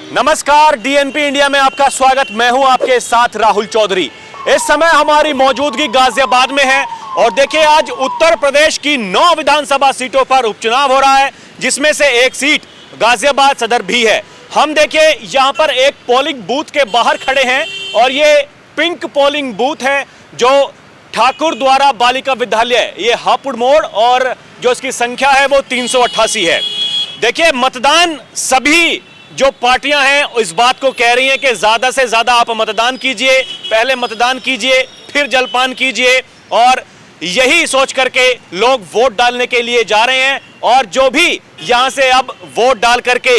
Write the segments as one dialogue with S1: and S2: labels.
S1: नमस्कार, DNP India में आपका स्वागत। मैं हूं आपके साथ राहुल चौधरी। इस समय हमारी मौजूदगी गाजियाबाद में है और देखिए आज उत्तर प्रदेश की 9 विधानसभा सीटों पर उपचुनाव हो रहा है, जिसमें से एक सीट गाजियाबाद सदर भी है। हम देखिए यहां पर एक पोलिंग बूथ के बाहर खड़े हैं और ये पिंक पोलिंग बूथ है जो ठाकुर द्वारा बालिका विद्यालय, ये हापुड़ मोड़, और जो इसकी संख्या है वो 388 है। देखिए मतदान सभी जो पार्टियां हैं इस बात को कह रही हैं कि ज्यादा से ज्यादा आप मतदान कीजिए, पहले मतदान कीजिए फिर जलपान कीजिए, और यही सोच करके लोग वोट डालने के लिए जा रहे हैं। और जो भी यहां से अब वोट डाल करके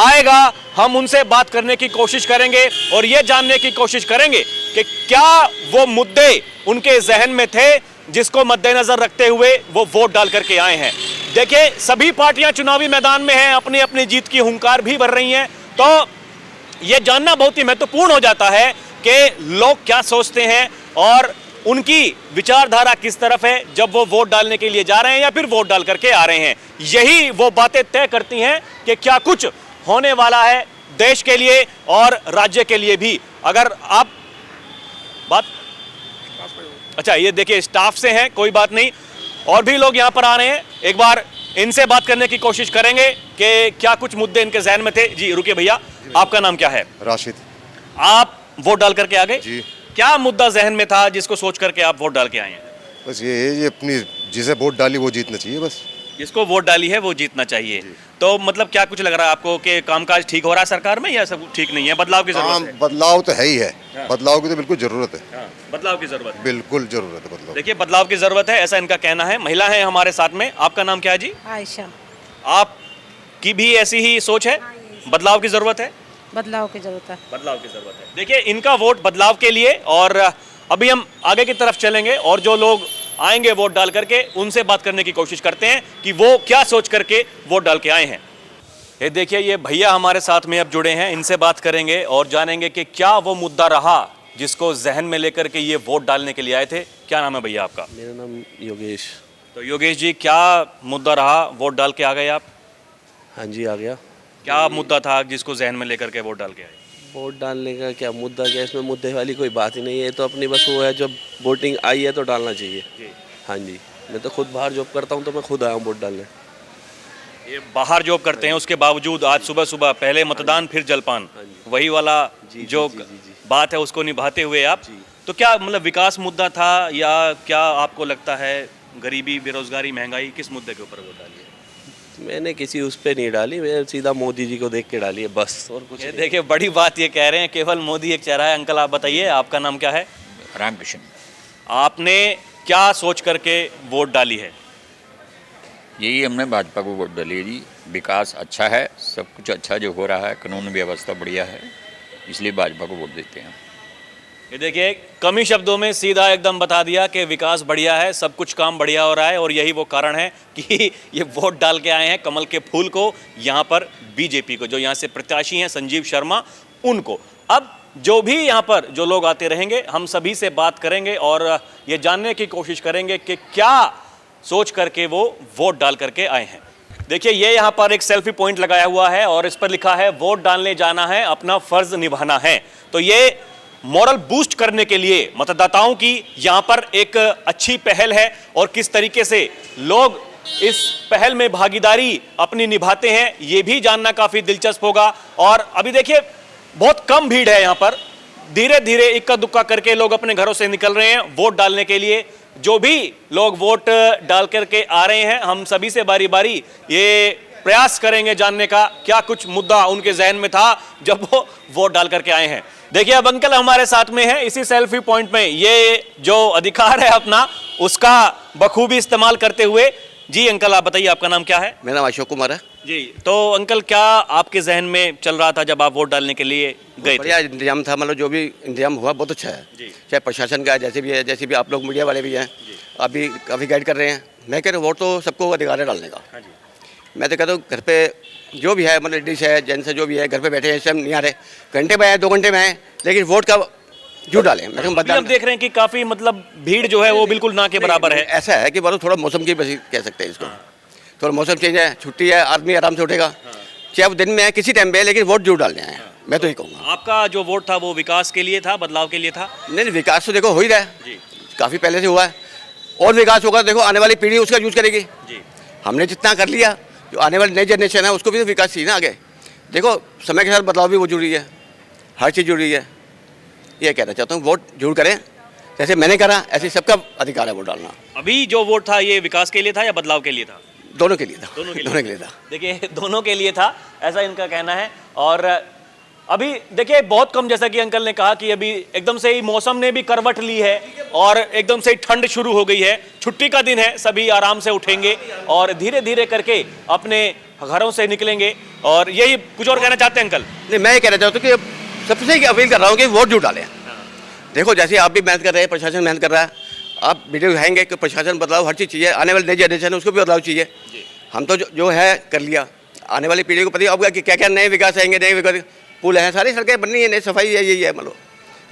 S1: आएगा हम उनसे बात करने की कोशिश करेंगे और यह जानने की कोशिश करेंगे कि क्या वो मुद्दे उनके जहन में थे जिसको मद्देनजर रखते हुए वो वोट डाल करके आए हैं। देखिए सभी पार्टियां चुनावी मैदान में हैं, अपनी अपनी जीत की हुंकार भी भर रही हैं, तो यह जानना बहुत ही महत्वपूर्ण हो जाता है कि लोग क्या सोचते हैं और उनकी विचारधारा किस तरफ है जब वो वोट डालने के लिए जा रहे हैं या फिर वोट डाल करके आ रहे हैं। यही वो बातें तय करती हैं कि क्या कुछ होने वाला है देश के लिए और राज्य के लिए भी। अगर आप बात अच्छा, ये देखिए स्टाफ से हैं, कोई बात नहीं, और भी लोग यहाँ पर आ रहे हैं, एक बार इनसे बात करने की कोशिश करेंगे कि क्या कुछ मुद्दे इनके जहन में थे। जी रुकिए भैया, आपका नाम क्या है?
S2: राशिद।
S1: आप वोट डाल करके आ गए
S2: जी।
S1: क्या मुद्दा जहन में था जिसको सोच करके आप वोट डाल के आए हैं?
S2: बस ये अपनी जिसे वोट डाली वो जीतना चाहिए बस।
S1: जिसको वोट डाली है वो जीतना चाहिए। तो मतलब क्या कुछ लग रहा है आपको कि कामकाज ठीक हो रहा है सरकार में या सब ठीक नहीं है, बदलाव की जरूरत है?
S2: बदलाव तो है ही है।
S1: हाँ।
S2: बदलाव की तो बिल्कुल जरूरत है।
S1: हाँ, बदलाव की जरूरत है,
S2: बिल्कुल जरूरत है बदलाव।
S1: देखिए बदलाव की जरूरत है, ऐसा इनका कहना है। महिला है हमारे साथ में, आपका नाम क्या है जी?
S3: आयशा।
S1: आप की भी ऐसी ही सोच है? बदलाव की जरूरत है?
S3: बदलाव की जरूरत है।
S1: बदलाव की जरूरत है। देखिए इनका वोट बदलाव के लिए, और अभी हम आगे की तरफ चलेंगे और जो लोग आएंगे वोट डाल करके उनसे बात करने की कोशिश करते हैं कि वो क्या सोच करके वोट डाल के आए हैं। ये देखिए ये भैया हमारे साथ में अब जुड़े हैं, इनसे बात करेंगे और जानेंगे कि क्या वो मुद्दा रहा जिसको जहन में लेकर के ये वोट डालने के लिए आए थे। क्या नाम है भैया आपका?
S4: मेरा नाम योगेश।
S1: तो योगेश जी क्या मुद्दा रहा, वोट डाल के आ गए आप?
S4: हाँ जी आ गया।
S1: क्या मुद्दा था जिसको जहन में लेकर के वोट डाल के आए?
S4: वोट डालने का क्या मुद्दा, क्या इसमें मुद्दे वाली कोई बात ही नहीं है। तो अपनी बस वो है, जब वोटिंग आई है तो डालना चाहिए
S1: जी।
S4: हाँ जी, मैं तो खुद बाहर जॉब करता हूँ तो मैं खुद आया हूँ वोट डालने।
S1: ये बाहर जॉब करते हैं, उसके बावजूद आज सुबह सुबह पहले मतदान फिर जलपान, वही वाला जो बात है उसको निभाते हुए आप। तो क्या मतलब विकास मुद्दा था या क्या आपको लगता है गरीबी, बेरोजगारी, महंगाई, किस मुद्दे के ऊपर वोट डाली है?
S4: मैंने किसी उस पर नहीं डाली, मैं सीधा मोदी जी को देख के डाली है बस, और कुछ
S1: ये देखिए बड़ी बात ये कह रहे हैं, केवल मोदी एक चेहरा है। अंकल आप बताइए, आपका नाम क्या है?
S5: रामकृष्ण।
S1: आपने क्या सोच करके वोट डाली है?
S5: यही हमने भाजपा को वोट डाली है जी। विकास अच्छा है, सब कुछ अच्छा जो हो रहा है, कानून व्यवस्था बढ़िया है, इसलिए भाजपा को वोट देते हैं।
S1: ये देखिए कम ही शब्दों में सीधा एकदम बता दिया कि विकास बढ़िया है, सब कुछ काम बढ़िया हो रहा है, और यही वो कारण है कि ये वोट डाल के आए हैं कमल के फूल को, यहाँ पर बीजेपी को, जो यहाँ से प्रत्याशी हैं संजीव शर्मा, उनको। अब जो भी यहाँ पर जो लोग आते रहेंगे हम सभी से बात करेंगे और ये जानने की कोशिश करेंगे कि क्या सोच करके वो वोट डाल करके आए हैं। देखिए ये यहाँ पर एक सेल्फी पॉइंट लगाया हुआ है और इस पर लिखा है वोट डालने जाना है, अपना फर्ज निभाना है। तो ये मॉरल बूस्ट करने के लिए मतदाताओं की यहाँ पर एक अच्छी पहल है, और किस तरीके से लोग इस पहल में भागीदारी अपनी निभाते हैं ये भी जानना काफी दिलचस्प होगा। और अभी देखिए बहुत कम भीड़ है यहाँ पर, धीरे धीरे इक्का दुक्का करके लोग अपने घरों से निकल रहे हैं वोट डालने के लिए। जो भी लोग वोट डाल करके आ रहे हैं हम सभी से बारी बारी ये प्रयास करेंगे जानने का क्या कुछ मुद्दा उनके जहन में था जब वो वोट डाल करके आए हैं। देखिए अब अंकल हमारे साथ में है इसी सेल्फी पॉइंट में, ये जो अधिकार है अपना उसका बखूबी इस्तेमाल करते हुए। जी अंकल आप बताइए, आपका नाम क्या है?
S4: मेरा नाम अशोक कुमार है
S1: जी। तो अंकल क्या आपके जहन में चल रहा था जब आप वोट डालने के लिए गए थे?
S6: बढ़िया इंतजाम था, मतलब जो भी इंतजाम हुआ बहुत अच्छा है
S1: जी।
S6: चाहे प्रशासन का है, जैसे भी है, जैसे भी आप लोग मीडिया वाले भी हैं, अभी काफ़ी गाइड कर रहे हैं। मैं कह रहा हूँ वोट तो सबको अधिकार है डालने का।
S1: हाँ जी।
S6: मैं तो कहता हूँ घर पे जो भी है, मतलब लेडीज है, जेंट्स है, जो भी है घर पे बैठे हैं, इस टाइम नहीं आ रहे, घंटे में आए 2 घंटे में आए, लेकिन वोट का जो डालें। मैं
S1: हम देख रहे हैं कि काफी मतलब भीड़ जो है वो बिल्कुल ना के बराबर है।
S6: ऐसा है कि मतलब थोड़ा मौसम की वजह कह सकते हैं इसको, थोड़ा मौसम चेंज है, छुट्टी है, आदमी आराम से उठेगा, चाहे वो दिन में है किसी टाइम पे है, लेकिन वोट जरूर डालने आए हैं। मैं तो ये कहूँगा।
S1: आपका जो वोट था वो विकास के लिए था, बदलाव के लिए था?
S6: नहीं, विकास तो देखो हो ही रहा है,
S1: जी
S6: काफ़ी पहले से हुआ है, और विकास होगा। देखो आने वाली पीढ़ी उसका यूज़ करेगी।
S1: जी।
S6: हमने जितना कर लिया, जो आने वाली नई जनरेशन है उसको भी तो विकास चाहिए ना आगे। देखो समय के साथ बदलाव भी वो जरूरी है, हर चीज़ जरूरी है। ये कहना चाहता हूँ, वोट जरूर करें, जैसे मैंने करा ऐसे सबका अधिकार है वोट डालना।
S1: अभी जो वोट था ये विकास के लिए था या बदलाव के लिए था?
S6: दोनों के लिए था,
S1: दोनों के लिए।
S6: दोनों के लिए था।
S1: देखिए दोनों के लिए था, ऐसा इनका कहना है। और अभी देखिए बहुत कम, जैसा कि अंकल ने कहा कि अभी एकदम से ही मौसम ने भी करवट ली है और एकदम से ही ठंड शुरू हो गई है। छुट्टी का दिन है, सभी आराम से उठेंगे और धीरे धीरे करके अपने घरों से निकलेंगे। और यही कुछ और कहना चाहते हैं अंकल?
S6: नहीं, मैं ये कहना चाहता हूँ कि सबसे अपील कर रहा हूँ कि वोट जरूर डालें। देखो जैसे आप भी मेहनत कर रहे हैं, प्रशासन मेहनत कर रहा है, आप वीडियो दिखाएंगे कि प्रशासन बदलाव हर चीज़ चाहिए, आने वाली नई जनरेशन है उसको भी बदलाव चाहिए। हम तो जो है कर लिया, आने वाली पीढ़ी को पता होगा कि क्या क्या नए विकास आएंगे, नए विकास, पुल हैं, सारी सड़कें बननी है, नई सफाई है, यही है। मतलब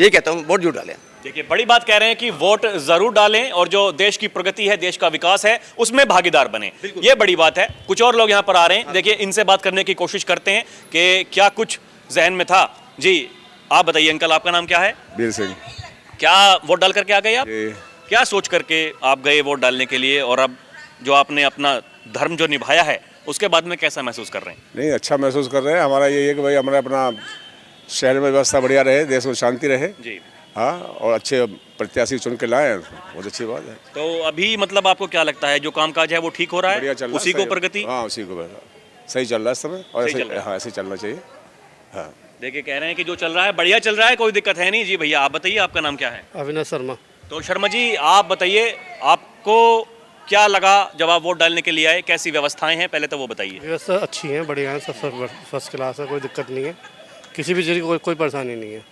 S6: यही कहता हूँ, वोट जरूर डालें।
S1: देखिए बड़ी बात कह रहे हैं कि वोट जरूर डालें और जो देश की प्रगति है, देश का विकास है, उसमें भागीदार बने। ये बड़ी बात है। कुछ और लोग यहाँ पर आ रहे हैं, देखिए इनसे बात करने की कोशिश करते हैं कि क्या कुछ जहन में था। जी आप बताइए अंकल, आपका नाम क्या है?
S3: वीर सिंह।
S1: क्या वोट डाल करके आ गए आप?
S3: जी।
S1: क्या सोच करके आप गए वोट डालने के लिए, और अब जो आपने अपना धर्म जो निभाया है उसके बाद में कैसा महसूस कर रहे हैं?
S3: नहीं, अच्छा महसूस कर रहे हैं। हमारा ये है कि भाई हमारा अपना शहर में व्यवस्था बढ़िया रहे, देश में शांति रहे।
S1: जी।
S3: हाँ, और अच्छे प्रत्याशी चुन के लाए, बहुत अच्छी बात है।
S1: तो अभी मतलब आपको क्या लगता है जो कामकाज है वो ठीक हो रहा
S3: बढ़िया
S1: है,
S3: चल रहा है,
S1: उसी को
S3: सही-
S1: प्रगति?
S3: हाँ, उसी को सही चल रहा है इस समय, और
S1: सही चल
S3: ऐसे
S1: रहा है।
S3: हाँ ऐसे ही चलना चाहिए। हाँ,
S1: देखिए कह रहे हैं कि जो चल रहा है बढ़िया चल रहा है, कोई दिक्कत है नहीं। जी भैया आप बताइए, आपका नाम क्या है?
S7: अविनाश शर्मा।
S1: तो शर्मा जी आप बताइए, आपको क्या लगा जब आप वोट डालने के लिए आए? कैसी व्यवस्थाएं हैं पहले तो वो बताइए।
S7: व्यवस्था अच्छी है, बढ़िया है, सब फर्स्ट क्लास है, कोई दिक्कत नहीं है, किसी भी चीज़ की कोई परेशानी नहीं है।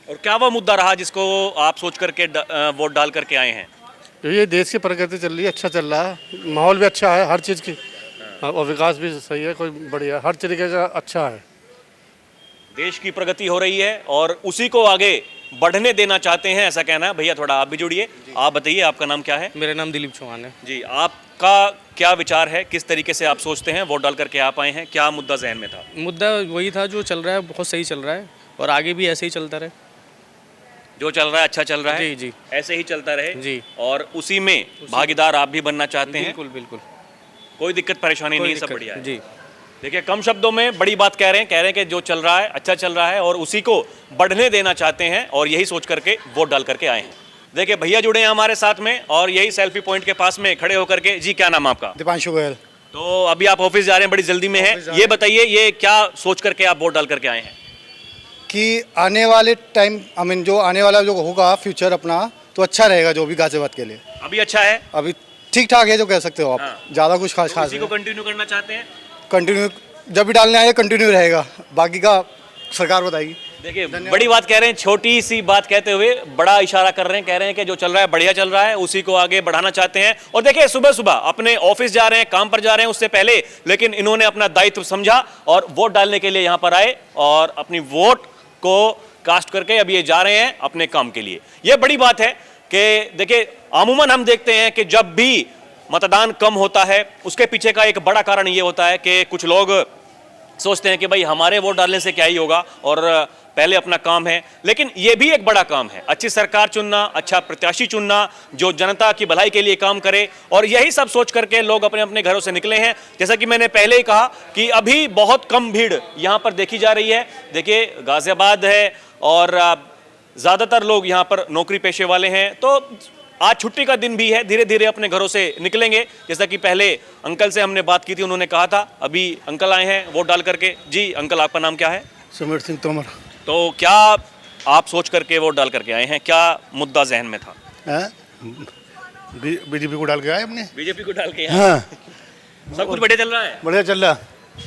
S1: और क्या वो मुद्दा रहा जिसको आप सोच करके वोट डाल करके आए हैं?
S7: तो ये देश की प्रगति चल रही है, अच्छा चल रहा है, माहौल भी अच्छा है हर चीज़ की, और विकास भी सही है, कोई बढ़िया हर तरीके का अच्छा है।
S1: देश की प्रगति हो रही है और उसी को आगे बढ़ने देना चाहते हैं, ऐसा कहना है। भैया थोड़ा आप भी जुड़िए, आप बताइए आपका नाम क्या है?
S8: मेरा नाम दिलीप चौहान है।
S1: जी आपका क्या विचार है, किस तरीके से आप सोचते हैं वोट डाल करके आप आए हैं, क्या मुद्दा जहन में था?
S8: मुद्दा वही था जो चल रहा है, बहुत सही चल रहा है और आगे भी ऐसे ही चलता रहे।
S1: जो चल रहा है अच्छा चल रहा है,
S8: जी जी
S1: ऐसे ही चलता रहे
S8: जी।
S1: और उसी में भागीदार आप भी बनना चाहते हैं?
S8: बिल्कुल बिल्कुल,
S1: कोई दिक्कत परेशानी
S8: कोई
S1: नहीं, सब
S8: दिक्कत-
S1: बढ़िया है।
S8: जी।
S1: देखिए कम शब्दों में बड़ी बात कह रहे हैं कि जो चल रहा है अच्छा चल रहा है और उसी को बढ़ने देना चाहते हैं और यही सोच करके वोट डाल करके आए हैं। देखिए भैया जुड़े हैं हमारे साथ में और यही सेल्फी पॉइंट के पास में खड़े होकर के। जी क्या नाम है आपका?
S9: दीपांशु गोयल।
S1: तो अभी आप ऑफिस जा रहे हैं, बड़ी जल्दी में है, ये बताइए ये क्या सोच करके आप वोट डाल करके आए हैं?
S9: कि आने वाले टाइम जो आने वाला जो होगा फ्यूचर अपना, तो अच्छा रहेगा जो भी गाजियाबाद के लिए।
S1: अभी अच्छा है,
S9: अभी ठीक ठाक है जो कह सकते हो आप,
S1: हाँ।
S9: ज़्यादा कुछ खास
S1: तो
S9: खास
S1: इसी को कंटिन्यू करना चाहते हैं?
S9: कंटिन्यू जब भी डालने आए कंटिन्यू रहेगा, बाकी का सरकार बताएगी।
S1: देखिए बड़ी बात कह रहे हैं, छोटी सी बात कहते हुए बड़ा इशारा कर रहे हैं, कह रहे हैं कि जो चल रहा है बढ़िया चल रहा है, उसी को आगे बढ़ाना चाहते हैं। और देखिए सुबह सुबह अपने ऑफिस जा रहे हैं, काम पर जा रहे हैं उससे पहले, लेकिन इन्होंने अपना दायित्व समझा और वोट डालने के लिए यहाँ पर आए और अपनी वोट को कास्ट करके अब ये जा रहे हैं अपने काम के लिए। ये बड़ी बात है कि देखिए अमूमन हम देखते हैं कि जब भी मतदान कम होता है उसके पीछे का एक बड़ा कारण ये होता है कि कुछ लोग सोचते हैं कि भाई हमारे वोट डालने से क्या ही होगा और पहले अपना काम है। लेकिन ये भी एक बड़ा काम है, अच्छी सरकार चुनना, अच्छा प्रत्याशी चुनना जो जनता की भलाई के लिए काम करे, और यही सब सोच करके लोग अपने अपने घरों से निकले हैं। जैसा कि मैंने पहले ही कहा कि अभी बहुत कम भीड़ यहाँ पर देखी जा रही है। देखिए गाजियाबाद है और ज़्यादातर लोग यहाँ पर नौकरी पेशे वाले हैं, तो आज छुट्टी का दिन भी है, धीरे धीरे अपने घरों से निकलेंगे। जैसा कि पहले अंकल से हमने बात की थी, उन्होंने कहा था अभी अंकल आए हैं वोट डाल करके। जी अंकल आपका नाम क्या है?
S9: सुमित सिंह तोमर।
S1: तो क्या आप सोच करके वोट डाल करके आए हैं, क्या मुद्दा जहन में था?
S9: बीजेपी को डाल के आए अपने।
S1: बीजेपी को डाल के आए।
S9: हाँ,
S1: सब कुछ बढ़िया चल रहा है?
S9: बढ़िया चल रहा।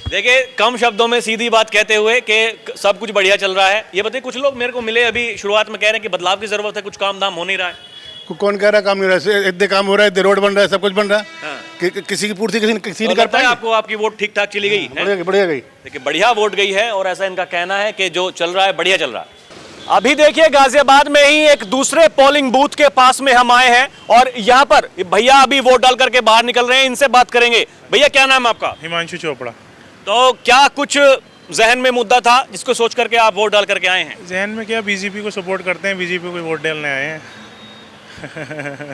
S1: देखिए कम शब्दों में सीधी बात कहते हुए कि सब कुछ बढ़िया चल रहा है। ये बताइए कुछ लोग मेरे को मिले अभी शुरुआत में, कह रहे हैं कि बदलाव की जरूरत है, कुछ काम धाम हो नहीं रहा है।
S9: कौन कह रहा है काम नहीं हो रहा है? इतने काम हो रहा है, इतने रोड बन रहा है, सब कुछ बन रहा है।
S1: हाँ।
S9: किसी की पूर्ति किसी
S1: तो
S9: नहीं कर
S1: लगता है
S9: पाएंगे।
S1: आपको आपकी वोट ठीक ठाक चली गई है?
S9: बढ़िया गई।
S1: देखिए बढ़िया वोट गई है और ऐसा इनका कहना है कि जो चल रहा है बढ़िया चल रहा है। अभी देखिए गाजियाबाद में ही एक दूसरे पोलिंग बूथ के पास में हम आए हैं और यहाँ पर भैया अभी वोट डाल करके बाहर निकल रहे हैं, इनसे बात करेंगे। भैया क्या नाम है आपका?
S10: हिमांशु चोपड़ा।
S1: तो क्या कुछ जहन में मुद्दा था जिसको सोच करके आप वोट डाल करके आए हैं?
S10: जहन में क्या, बीजेपी को सपोर्ट करते हैं, बीजेपी को वोट डालने आए हैं।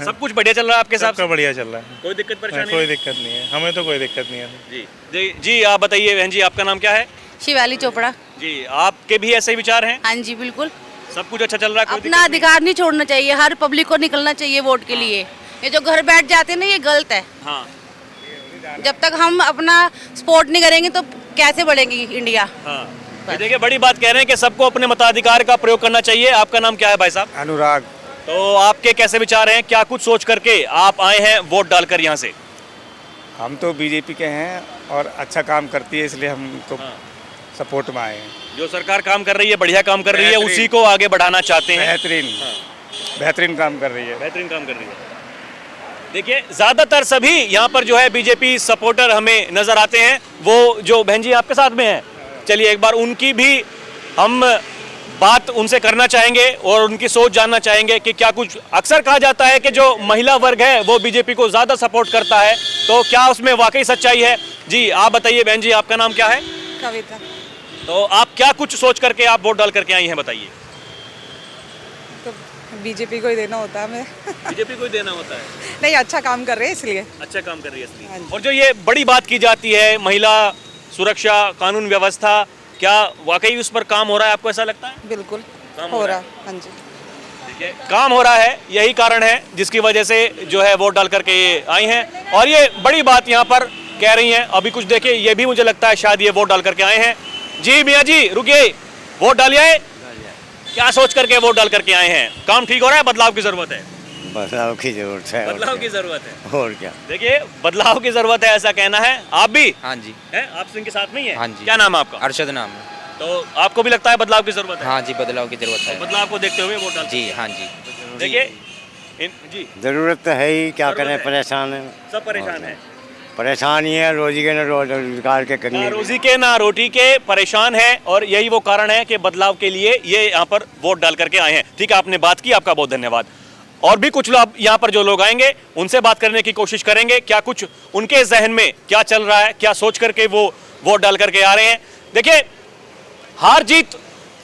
S1: सब कुछ बढ़िया चल रहा है आपके हिसाब
S10: सबका
S1: से?
S10: बढ़िया चल रहा है,
S1: कोई दिक्कत परेशानी
S10: कोई दिक्कत नहीं है, हमें तो कोई दिक्कत नहीं है।
S1: जी जी जी, आप बताइए बहन जी, आपका नाम क्या है?
S11: शिवाली चोपड़ा।
S1: जी, आपके भी ऐसे ही विचार हैं?
S11: हाँ जी बिल्कुल,
S1: सब कुछ अच्छा चल रहा है, कोई
S11: अपना अधिकार नहीं छोड़ना चाहिए, हर पब्लिक को निकलना चाहिए वोट के लिए। ये जो घर बैठ जाते हैं ना, ये गलत है।
S1: हाँ
S11: जब तक हम अपना सपोर्ट नहीं करेंगे तो कैसे बढ़ेगी इंडिया।
S1: हाँ, ये देखिए बड़ी बात कह रहे हैं कि सबको अपने मताधिकार का प्रयोग करना चाहिए। आपका नाम क्या है भाई साहब?
S3: अनुराग।
S1: तो आपके कैसे विचार हैं, क्या कुछ सोच करके आप आए हैं वोट डालकर यहाँ से?
S3: हम तो बीजेपी के हैं और अच्छा काम करती है, इसलिए हम तो सपोर्ट में आए हैं।
S1: जो सरकार काम कर रही है, बढ़िया काम कर रही है,
S3: बेहतरीन।
S1: उसी को आगे बढ़ाना चाहते हैं।
S3: बेहतरीन काम कर रही है।
S1: बेहतरीन काम कर रही है। देखिए ज्यादातर सभी यहाँ पर जो है बीजेपी सपोर्टर हमें नजर आते हैं। वो जो बहन जी आपके साथ में है, चलिए एक बार उनकी भी हम बात उनसे करना चाहेंगे और उनकी सोच जानना चाहेंगे कि क्या कुछ। अक्सर कहा जाता है कि जो महिला वर्ग है वो बीजेपी को ज्यादा सपोर्ट करता है, तो क्या उसमें वाकई सच्चाई है? जी आप बताइए बहन जी, आपका नाम क्या है?
S11: कविता।
S1: तो आप क्या कुछ सोच करके आप वोट डाल करके आई हैं, बताइए।
S11: तो बीजेपी को ही देना होता है हमें।
S1: बीजेपी को ही देना होता है?
S11: नहीं, अच्छा काम कर रहे हैं इसलिए।
S1: अच्छा काम कर रही है इसलिए। और जो ये बड़ी बात की जाती है महिला सुरक्षा, कानून व्यवस्था, क्या वाकई उस पर काम हो रहा है, आपको ऐसा लगता है?
S11: बिल्कुल
S1: काम हो रहा है।
S11: हाँ जी।
S1: देखिए काम हो रहा है, यही कारण है जिसकी वजह से जो है वोट डाल करके ये आई हैं और ये बड़ी बात यहाँ पर कह रही हैं। अभी कुछ देखिए, ये भी मुझे लगता है शायद ये वोट डाल करके आए हैं। जी मियाँ जी रुकिए, वोट डालिए। क्या सोच करके वोट डाल करके आए हैं? काम ठीक हो रहा है, बदलाव की जरूरत है?
S12: बदलाव की जरूरत है।
S1: बदलाव की जरूरत है,
S12: और क्या।
S1: देखिए बदलाव की जरूरत है ऐसा कहना है। आप भी?
S8: हाँ जी।
S1: हैं, आप इनके साथ में ही हैं?
S8: हाँ जी।
S1: क्या नाम है आपका?
S8: अरशद नाम है।
S1: तो आपको भी लगता है बदलाव की जरूरत है?
S8: हाँ जी, बदलाव की जरूरत है।
S1: बदलाव को देखते हुए वोट डालते
S8: जी हाँ जी।
S1: देखिए जी
S12: जरूरत तो है ही, क्या
S1: जरूरत
S12: करें,
S1: है।
S12: परेशान है।
S1: सब परेशान है,
S12: परेशान ही है, रोजी के न रोजगार के
S1: ना
S12: करिए।
S1: रोजी के ना रोटी के परेशान है और यही वो कारण है कि बदलाव के लिए ये यहाँ पर वोट डाल करके आए हैं। ठीक है, आपने बात की, आपका बहुत धन्यवाद। और भी कुछ लोग यहाँ पर जो लोग आएंगे उनसे बात करने की कोशिश करेंगे, क्या कुछ उनके जहन में क्या चल रहा है, क्या सोच करके वो वोट डाल करके आ रहे हैं। देखिए हार जीत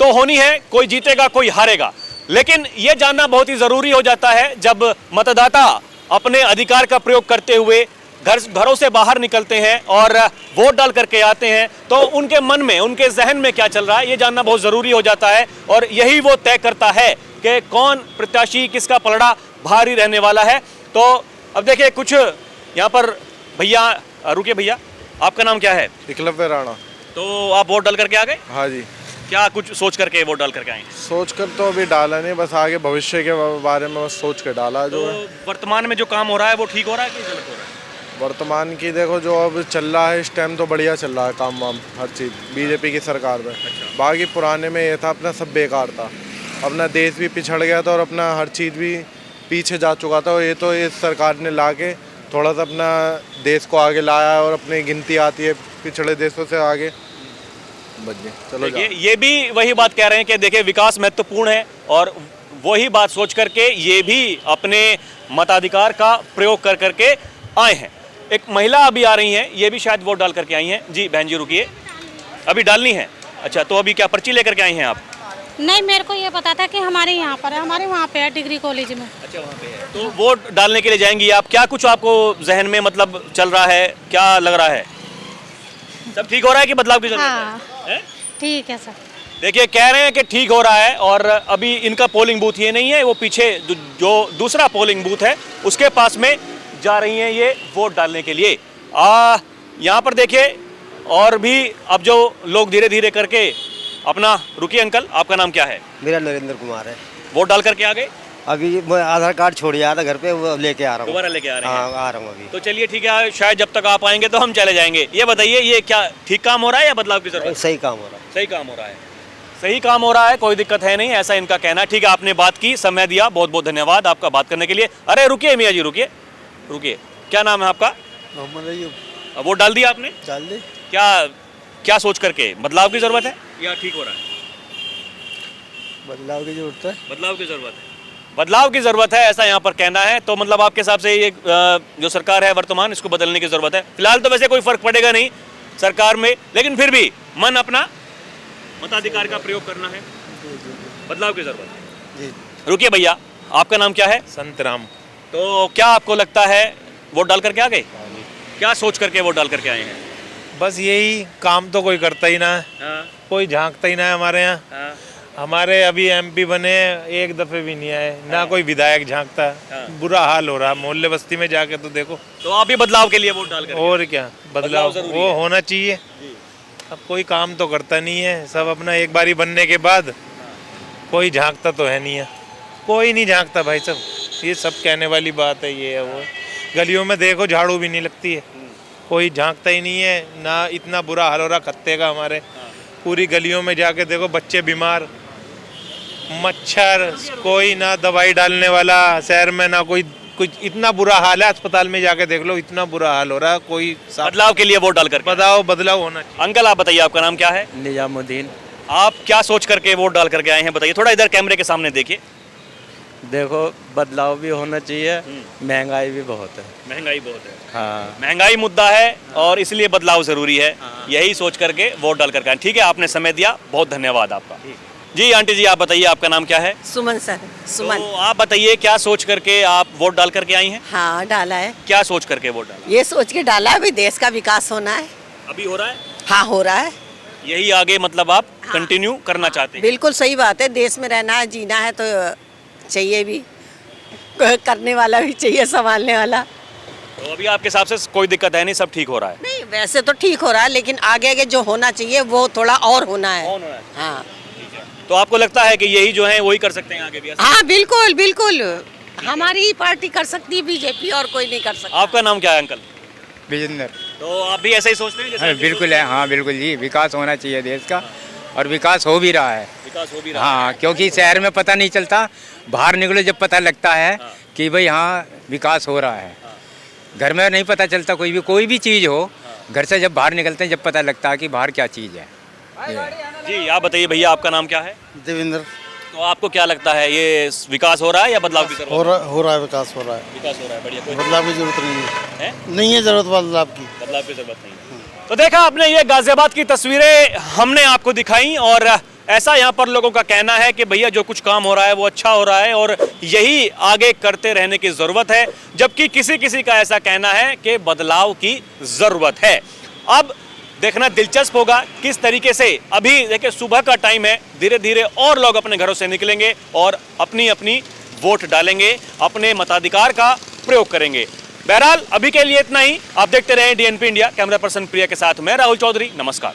S1: तो होनी है, कोई जीतेगा कोई हारेगा, लेकिन ये जानना बहुत ही जरूरी हो जाता है जब मतदाता अपने अधिकार का प्रयोग करते हुए घरों से बाहर निकलते हैं और वोट डाल करके आते हैं, तो उनके मन में, उनके जहन में क्या चल रहा है ये जानना बहुत जरूरी हो जाता है और यही वो तय करता है कि कौन प्रत्याशी, किसका पलड़ा भारी रहने वाला है। तो अब देखिए कुछ यहाँ पर भैया, रुकिए भैया, आपका नाम क्या है?
S3: एकलव्य राणा।
S1: तो आप वोट डाल करके आ गए?
S3: हाँ जी।
S1: क्या कुछ सोच करके वोट डाल करके आए?
S3: सोच कर तो अभी डाला नहीं, बस आगे भविष्य के बारे में बस सोच कर डाला।
S1: तो वर्तमान में जो काम हो रहा है वो ठीक हो रहा है कि गलत हो रहा है?
S3: वर्तमान की देखो जो अब चल रहा है इस टाइम तो बढ़िया चल रहा है काम वाम, हर चीज़ बीजेपी की सरकार में। बाकी पुराने में ये था अपना सब बेकार था, अपना देश भी पिछड़ गया था और अपना हर चीज़ भी पीछे जा चुका था। और ये तो इस सरकार ने ला के थोड़ा सा अपना देश को आगे लाया है और अपनी गिनती आती है पिछड़े देशों से आगे। चलो
S1: ये भी वही बात कह रहे हैं कि देखिए विकास महत्वपूर्ण है और वही बात सोच करके ये भी अपने मताधिकार का प्रयोग कर करके आए हैं। एक महिला अभी आ रही हैं, ये भी शायद वोट डाल करके आई हैं। जी बहन जी रुकिए, अभी डालनी है? अच्छा, तो अभी क्या पर्ची लेकर के आई हैं आप?
S11: नहीं, मेरे को ये पता था कि हमारे यहाँ पर है, हमारे वहाँ पे है डिग्री कॉलेज में।
S1: अच्छा, वहाँ पे है। तो वोट डालने के लिए जाएंगी आप, क्या कुछ आपको जहन में मतलब चल रहा है, क्या लग रहा है? सब ठीक हो रहा है कि बदलाव की जरूरत है?
S11: ठीक है सर।
S1: देखिए कह रहे हैं कि ठीक हो रहा है और अभी इनका पोलिंग बूथ ये नहीं है, वो पीछे जो दूसरा पोलिंग बूथ है उसके पास में जा रही हैं ये वोट डालने के लिए। यहाँ पर देखिए और भी अब जो लोग धीरे धीरे करके अपना, रुकिए अंकल आपका नाम क्या है?
S12: मेरा नरेंद्र कुमार है।
S1: वोट डाल करके आ गए?
S12: अभी मैं आधार कार्ड छोड़ आया था घर पे, वो लेके आ रहा हूँ।
S1: दोबारा लेके आ रहे हैं?
S12: हाँ, आ रहा हूँ अभी।
S1: तो चलिए ठीक है, शायद जब तक आप आएंगे तो हम चले जाएंगे। ये बताइए ये क्या ठीक काम हो रहा है या बदलाव की जरूरत?
S12: सही काम हो रहा है।
S1: सही काम हो रहा है, सही काम हो रहा है, कोई दिक्कत है नहीं, ऐसा इनका कहना है। ठीक है, आपने बात की, समय दिया, बहुत बहुत धन्यवाद आपका बात करने के लिए। अरे रुकिए मियाँ जी रुकिए रुकिए, क्या नाम है आपका?
S9: मोहम्मद अयूब।
S1: वोट डाल दिया आपने?
S9: डाल दी।
S1: क्या सोच करके, बदलाव की जरूरत है या ठीक हो रहा है?
S9: बदलाव की जरूरत है।
S1: बदलाव की जरूरत है, बदलाव की जरूरत है ऐसा यहाँ पर कहना है। तो मतलब आपके हिसाब से ये जो सरकार है वर्तमान, इसको बदलने की जरूरत है। फिलहाल तो वैसे कोई फर्क पड़ेगा नहीं, सरकार में, लेकिन फिर भी मन अपना मताधिकार का प्रयोग करना है, बदलाव की जरूरत है।
S9: जी।
S1: रुकिए भैया, आपका नाम क्या है?
S10: संतराम।
S1: तो क्या आपको लगता है वोट डाल करके आ गए? क्या सोच करके वोट डाल करके आए हैं?
S10: बस यही, काम तो कोई करता ही ना है, कोई झांकता ही ना है हमारे यहाँ। हमारे अभी एमपी बने एक दफे भी नहीं आए, ना कोई विधायक झांकता है। बुरा हाल हो रहा है मोहल्ले बस्ती में, जाके तो देखो।
S1: तो आप भी बदलाव के लिए वोट डाल करके?
S10: और क्या, बदलाव
S1: जरूरी
S10: वो
S1: है।
S10: होना चाहिए। अब कोई काम तो करता नहीं है, सब अपना एक बारी बनने के बाद कोई झांकता तो है नहीं है, कोई नहीं झांकता भाई साहब। ये सब कहने वाली बात है, ये है वो। गलियों में देखो झाड़ू भी नहीं लगती है, कोई झांकता ही नहीं है। ना इतना बुरा हाल हो रहा खत्ते का हमारे, पूरी गलियों में जाके देखो, बच्चे बीमार, मच्छर, कोई ना दवाई डालने वाला शहर में, ना कोई कुछ। इतना बुरा हाल है, अस्पताल में जाके देख लो, इतना बुरा हाल हो रहा है। कोई
S1: बदलाव के लिए वोट डाल करके?
S10: बदलाव होना चाहिए।
S1: अंकल आप बताइए, आपका नाम क्या है?
S12: निजामुद्दीन।
S1: आप क्या सोच करके वोट डाल करके आए हैं, बताइए। थोड़ा इधर कैमरे के सामने देखिए।
S12: देखो, बदलाव भी होना चाहिए, महंगाई भी बहुत है।
S1: महंगाई बहुत है।
S12: हाँ,
S1: महंगाई मुद्दा है और इसलिए बदलाव जरूरी है, यही सोच करके वोट डाल करके आए। ठीक है, आपने समय दिया, बहुत धन्यवाद आपका। जी आंटी जी, आप बताइए, आपका नाम क्या है?
S11: सुमन सर, सुमन।
S1: तो आप बताइए, क्या सोच करके आप वोट डाल करके आई हैं?
S11: हाँ, डाला है।
S1: क्या सोच करके वोट डाला?
S11: ये सोच के डाला है, अभी देश का विकास होना है।
S1: अभी हो रहा है?
S11: हाँ, हो रहा है।
S1: यही आगे मतलब आप कंटिन्यू करना चाहते हैं?
S11: बिल्कुल सही बात है, देश में रहना है, जीना है तो चाहिए भी, करने वाला भी चाहिए, संभालने वाला।
S1: तो अभी आपके हिसाब से कोई दिक्कत है नहीं, सब ठीक हो रहा है?
S11: नहीं, वैसे तो ठीक हो रहा है, लेकिन आगे आगे जो होना चाहिए वो थोड़ा और होना है। हाँ।
S1: तो आपको लगता है कि यही जो है वही कर सकते हैं आगे भी?
S11: हाँ, बिल्कुल बिल्कुल, हमारी ही पार्टी कर सकती है, बीजेपी, और कोई नहीं कर सकता।
S1: आपका नाम क्या है अंकल?
S12: विजेंद्र।
S1: तो आप भी ऐसा ही सोचते हैं जैसे?
S12: बिल्कुल है, हाँ बिल्कुल जी, विकास होना चाहिए देश का, और विकास हो भी रहा है।
S1: विकास हो भी रहा है।
S12: हाँ, क्योंकि शहर में पता नहीं चलता, बाहर निकलो जब पता लगता है कि भाई हाँ विकास हो रहा है। घर में नहीं पता चलता, कोई भी चीज़ हो, घर से जब बाहर निकलते हैं जब पता लगता है कि बाहर क्या चीज़ है।
S1: जी आप बताइए भैया, आपका नाम क्या है?
S9: देवेंद्र।
S1: तो आपको क्या लगता है, ये विकास हो रहा है या बदलाव की जरूरत
S9: हो रहा है, विकास हो रहा है।
S1: विकास हो रहा है, बढ़िया। कोई
S9: बदलाव की जरूरत नहीं
S1: है?
S9: नहीं है जरूरत बदलाव की।
S1: बदलाव की जरूरत नहीं है। तो देखा आपने, ये गाजियाबाद की तस्वीरें हमने आपको दिखाई, और ऐसा यहाँ पर लोगों का कहना है कि भैया जो कुछ काम हो रहा है वो अच्छा हो रहा है और यही आगे करते रहने की ज़रूरत है, जबकि किसी किसी का ऐसा कहना है कि बदलाव की ज़रूरत है। अब देखना दिलचस्प होगा किस तरीके से, अभी देखिए सुबह का टाइम है, धीरे धीरे और लोग अपने घरों से निकलेंगे और अपनी अपनी वोट डालेंगे, अपने मताधिकार का प्रयोग करेंगे। बहरहाल अभी के लिए इतना ही। आप देखते रहे DNP इंडिया। कैमरा पर्सन प्रिया के साथ मैं राहुल चौधरी, नमस्कार।